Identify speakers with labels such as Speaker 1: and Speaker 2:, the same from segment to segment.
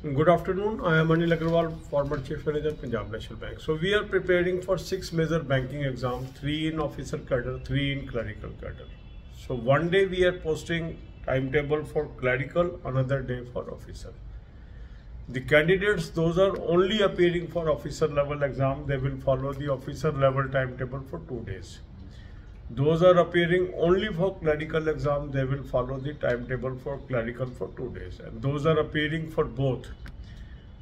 Speaker 1: Good afternoon. I am Anil Agarwal, former Chief Manager, Punjab National Bank. So we are preparing for 6 major banking exams, 3 in officer cadre, 3 in clerical cadre. So one day we are posting timetable for clerical, another day for officer. The candidates, those are only appearing for officer level exam, they will follow the officer level timetable for 2 days. Those are appearing only for clerical exam, they will follow the timetable for clerical for 2 days. And those are appearing for both.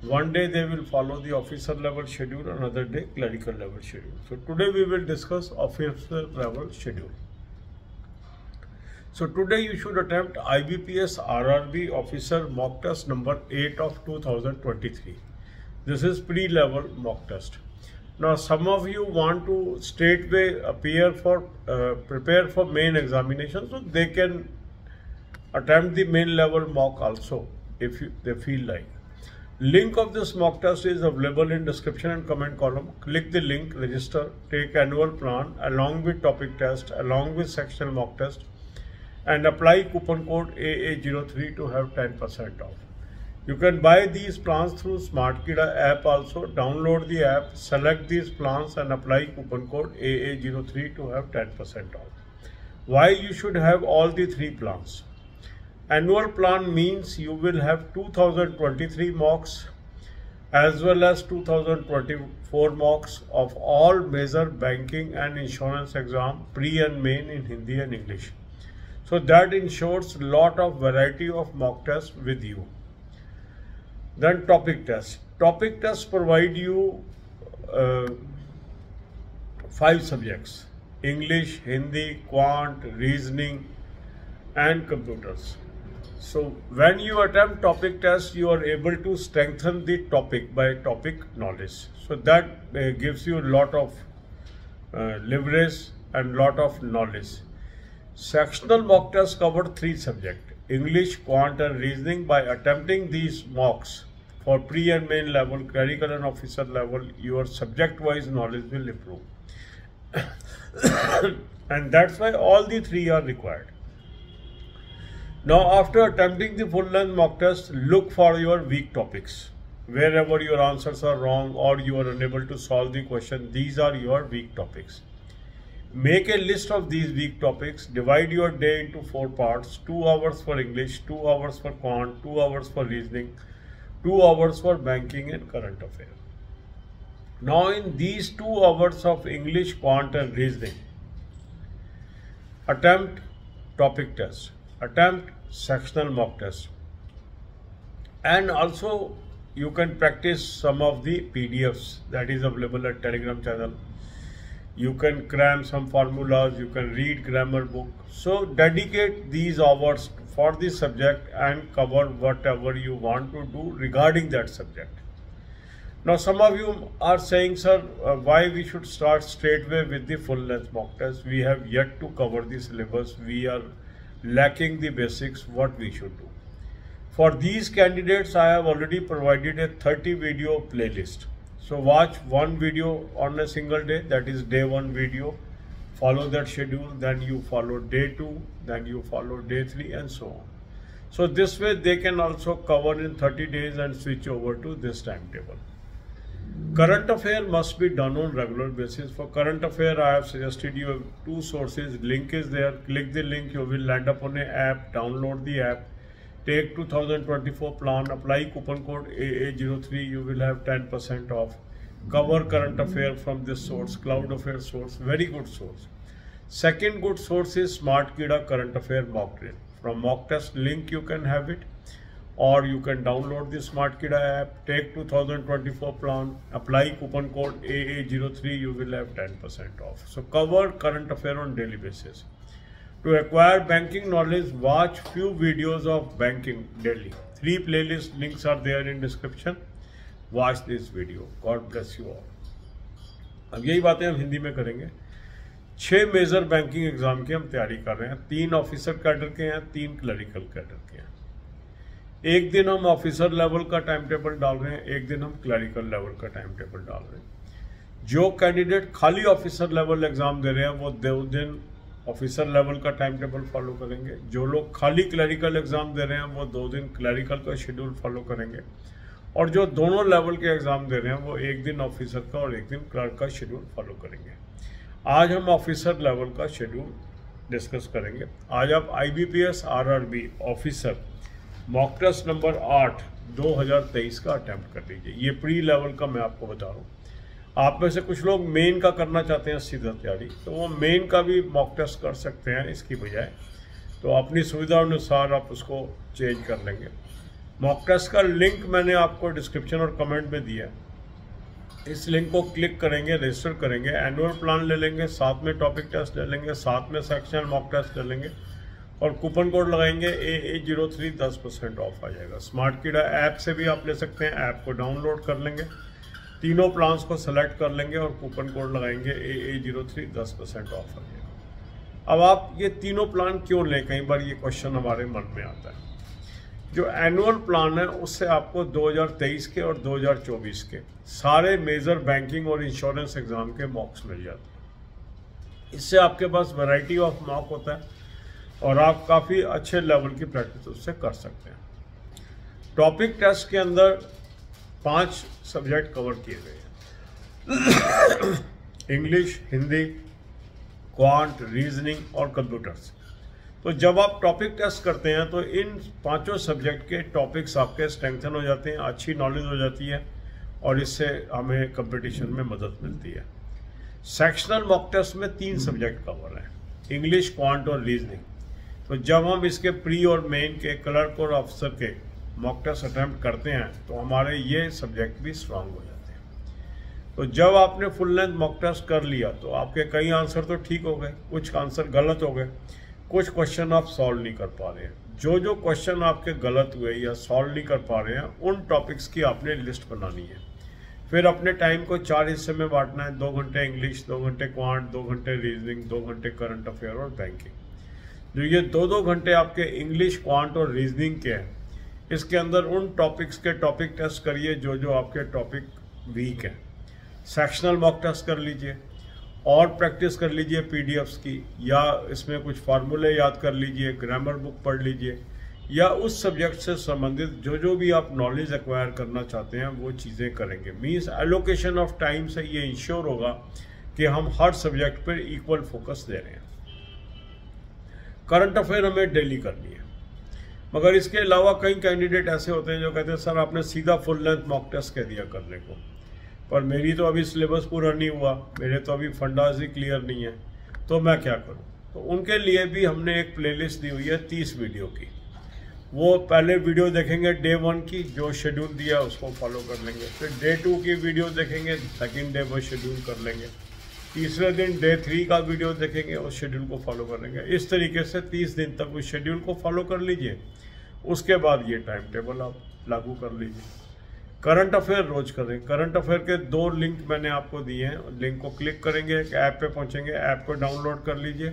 Speaker 1: One day they will follow the officer level schedule, another day clerical level schedule. So today we will discuss officer level schedule. So today you should attempt IBPS RRB officer mock test number 8 of 2023. This is pre-level mock test. Now some of you want to straightway prepare for main examination, so they can attempt the main level mock also if they feel like. Link of this mock test is available in description and comment column. Click the link, register, take annual plan along with topic test, along with sectional mock test, and apply coupon code AA03 to have 10% off. You can buy these plans through SmartKida app also. Download the app, select these plans and apply coupon code AA03 to have 10% off. Why you should have all the 3 plans? Annual plan means you will have 2023 mocks as well as 2024 mocks of all major banking and insurance exam, pre and main in Hindi and English. So that ensures lot of variety of mock tests with you. Then topic test. Topic tests provide you 5 subjects: English, Hindi, Quant, Reasoning and Computers. So when you attempt topic test, you are able to strengthen the topic by topic knowledge. So that gives you a lot of leverage and lot of knowledge. Sectional mock tests cover 3 subjects: English, Quant and Reasoning. By attempting these mocks for pre and main level, clerical and officer level, your subject-wise knowledge will improve. And that's why all the 3 are required. Now after attempting the full-length mock test, look for your weak topics. Wherever your answers are wrong or you are unable to solve the question, these are your weak topics. Make a list of these weak topics. Divide your day into 4 parts: 2 hours for English, 2 hours for Quant, 2 hours for Reasoning, 2 hours for banking and current affairs. Now in these 2 hours of English, Quant and Reasoning, attempt topic test, attempt sectional mock test, and also you can practice some of the PDFs that is available at Telegram channel. You can cram some formulas, you can read grammar book. So dedicate these hours for this subject and cover whatever you want to do regarding that subject. Now some of you are saying, sir, why we should start straightway with the full length mock test? We have yet to cover the syllabus. We are lacking the basics. What we should do? For these candidates, I have already provided a 30 video playlist. So watch one video on a single day, that is day 1 video. Follow that schedule, then you follow day 2, then you follow day 3 and so on. So this way they can also cover in 30 days and switch over to this timetable. Current affair must be done on regular basis. For current affair, I have suggested you 2 sources. Link is there. Click the link, you will land up on an app. Download the app. Take 2024 plan, apply coupon code AA03, you will have 10% off. Cover current affair from this source, Cloud Affair source, very good source. Second good source is SmartKida current affair mock drill. From mock test link you can have it, or you can download the SmartKida app, take 2024 plan, apply coupon code AA03, you will have 10% off. So cover current affair on daily basis. To acquire banking knowledge, watch few videos of banking daily. 3 playlist links are there in description. Watch this video. God bless you all. अब यही बातें हम हिंदी में करेंगे। 6 major banking exam की हम तैयारी कर रहे हैं। 3 ऑफिसर कैडर के हैं, 3 क्लरिकल कैडर के हैं। एक दिन हम ऑफिसर लेवल का टाइम टेबल डाल रहे हैं, एक दिन हम क्लरिकल लेवल का टाइम टेबल डाल रहे हैं। जो कैंडिडेट खाली ऑफिसर लेवल एग्जाम दे रहे हैं वो 2 दिन ऑफिसर लेवल का टाइम टेबल फॉलो करेंगे। जो लोग खाली क्लरिकल एग्जाम दे रहे हैं वो 2 दिन क्लरिकल का शेड्यूल फॉलो करेंगे। और जो दोनों लेवल के एग्ज़ाम दे रहे हैं वो एक दिन ऑफिसर का और एक दिन क्लर्क का शेड्यूल फॉलो करेंगे। आज हम ऑफिसर लेवल का शेड्यूल डिस्कस करेंगे। आज आप IBPS RRB officer mock test number 8 2023 का अटैम्प्ट कर लीजिए। ये प्री लेवल का मैं आपको बता रहा हूँ। आप में से कुछ लोग मेन का करना चाहते हैं सीधा तैयारी, तो वो मेन का भी मॉक टेस्ट कर सकते हैं इसकी बजाय, तो अपनी सुविधा अनुसार आप उसको चेंज कर लेंगे। मॉक टेस्ट का लिंक मैंने आपको डिस्क्रिप्शन और कमेंट में दिया है। इस लिंक को क्लिक करेंगे, रजिस्टर करेंगे, एनुअल प्लान ले लेंगे, साथ में टॉपिक टेस्ट ले लेंगे, साथ में सेक्शनल मॉक टेस्ट ले लेंगे और कूपन कोड लगाएंगे AA03 10% ऑफ आ जाएगा। स्मार्ट कीड़ा ऐप से भी आप ले सकते हैं, ऐप को डाउनलोड कर लेंगे, तीनों प्लान्स को सेलेक्ट कर लेंगे और कूपन कोड लगाएंगे AA03 10% ऑफ आ जाएगा। अब आप ये तीनों प्लान क्यों लें, कई बार ये क्वेश्चन हमारे मन में आता है। जो एनुअल प्लान है उससे आपको 2023 के और 2024 के सारे मेजर बैंकिंग और इंश्योरेंस एग्जाम के मॉक्स मिल जाते हैं। इससे आपके पास वैरायटी ऑफ मॉक होता है और आप काफ़ी अच्छे लेवल की प्रैक्टिस उससे कर सकते हैं। टॉपिक टेस्ट के अंदर 5 सब्जेक्ट कवर किए गए हैं इंग्लिश, हिंदी, क्वांट, रीजनिंग और कंप्यूटर्स। तो जब आप टॉपिक टेस्ट करते हैं तो इन 5 सब्जेक्ट के टॉपिक्स आपके स्ट्रेंथन हो जाते हैं, अच्छी नॉलेज हो जाती है और इससे हमें कंपटीशन में मदद मिलती है। सेक्शनल मॉक टेस्ट में 3 सब्जेक्ट कवर हैं, इंग्लिश, क्वांट और रीजनिंग। तो जब हम इसके प्री और मेन के क्लर्क और अफसर के मॉक टेस्ट अटैम्प्ट करते हैं तो हमारे ये सब्जेक्ट भी स्ट्रांग हो जाते हैं। तो जब आपने फुल लेंथ मॉक टेस्ट कर लिया तो आपके कई आंसर तो ठीक हो गए, कुछ आंसर गलत हो गए, कुछ क्वेश्चन आप सॉल्व नहीं कर पा रहे हैं। जो क्वेश्चन आपके गलत हुए या सॉल्व नहीं कर पा रहे हैं उन टॉपिक्स की आपने लिस्ट बनानी है। फिर अपने टाइम को 4 हिस्से में बांटना है, 2 घंटे इंग्लिश, 2 घंटे क्वांट, 2 घंटे रीजनिंग, 2 घंटे करंट अफेयर और बैंकिंग। जो ये 2-2 घंटे आपके इंग्लिश, क्वांट और रीजनिंग के हैं, इसके अंदर उन टॉपिक्स के टॉपिक टेस्ट करिए जो आपके टॉपिक वीक हैं। सेक्शनल मॉक टेस्ट कर लीजिए और प्रैक्टिस कर लीजिए PDFs की, या इसमें कुछ फार्मूले याद कर लीजिए, ग्रामर बुक पढ़ लीजिए, या उस सब्जेक्ट से संबंधित जो भी आप नॉलेज एक्वायर करना चाहते हैं वो चीज़ें करेंगे। मीन्स एलोकेशन ऑफ टाइम से ये इंश्योर होगा कि हम हर सब्जेक्ट पर इक्वल फोकस दे रहे हैं। करंट अफेयर हमें डेली करनी है, मगर इसके अलावा कई कैंडिडेट ऐसे होते हैं जो कहते हैं सर आपने सीधा फुल लेंथ मॉक टेस्ट कह दिया करने को, पर मेरी तो अभी सिलेबस पूरा नहीं हुआ, मेरे तो अभी फंडास ही क्लियर नहीं है, तो मैं क्या करूं। तो उनके लिए भी हमने एक प्लेलिस्ट दी हुई है 30 वीडियो की। वो पहले वीडियो देखेंगे डे 1 की, जो शेड्यूल दिया उसको फॉलो कर लेंगे, फिर डे 2 की वीडियो देखेंगे, सेकेंड डे वो शेड्यूल कर लेंगे, तीसरे दिन डे 3 का वीडियो देखेंगे, उस शेड्यूल को फॉलो कर लेंगे। इस तरीके से 30 दिन तक उस शेड्यूल को फॉलो कर लीजिए, उसके बाद ये टाइम टेबल आप लागू कर लीजिए। करंट अफेयर रोज करें। करंट अफेयर के 2 लिंक मैंने आपको दिए हैं, लिंक को क्लिक करेंगे, एक ऐप पे पहुंचेंगे, ऐप को डाउनलोड कर लीजिए,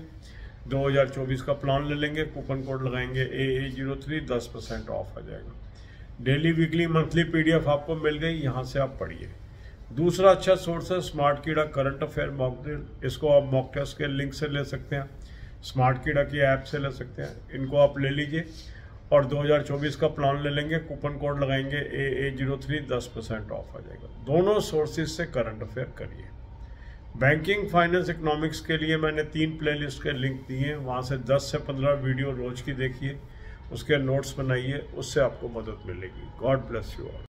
Speaker 1: 2024 का प्लान ले लेंगे, कूपन कोड लगाएंगे AA03 10% ऑफ आ जाएगा। डेली, वीकली, मंथली PDF आपको मिल गई, यहाँ से आप पढ़िए। दूसरा अच्छा सोर्स है स्मार्ट कीड़ा करंट अफेयर मॉक ड्रिल, इसको आप मॉक टेस्ट के लिंक से ले सकते हैं, स्मार्ट कीड़ा की ऐप से ले सकते हैं, इनको आप ले लीजिए और 2024 का प्लान ले लेंगे, कूपन कोड लगाएंगे AA03 10% ऑफ आ जाएगा। दोनों सोर्सेज से करंट अफेयर करिए। बैंकिंग, फाइनेंस, इकोनॉमिक्स के लिए मैंने 3 प्लेलिस्ट के लिंक दिए हैं, वहाँ से 10 से 15 वीडियो रोज की देखिए, उसके नोट्स बनाइए, उससे आपको मदद मिलेगी। God bless you all.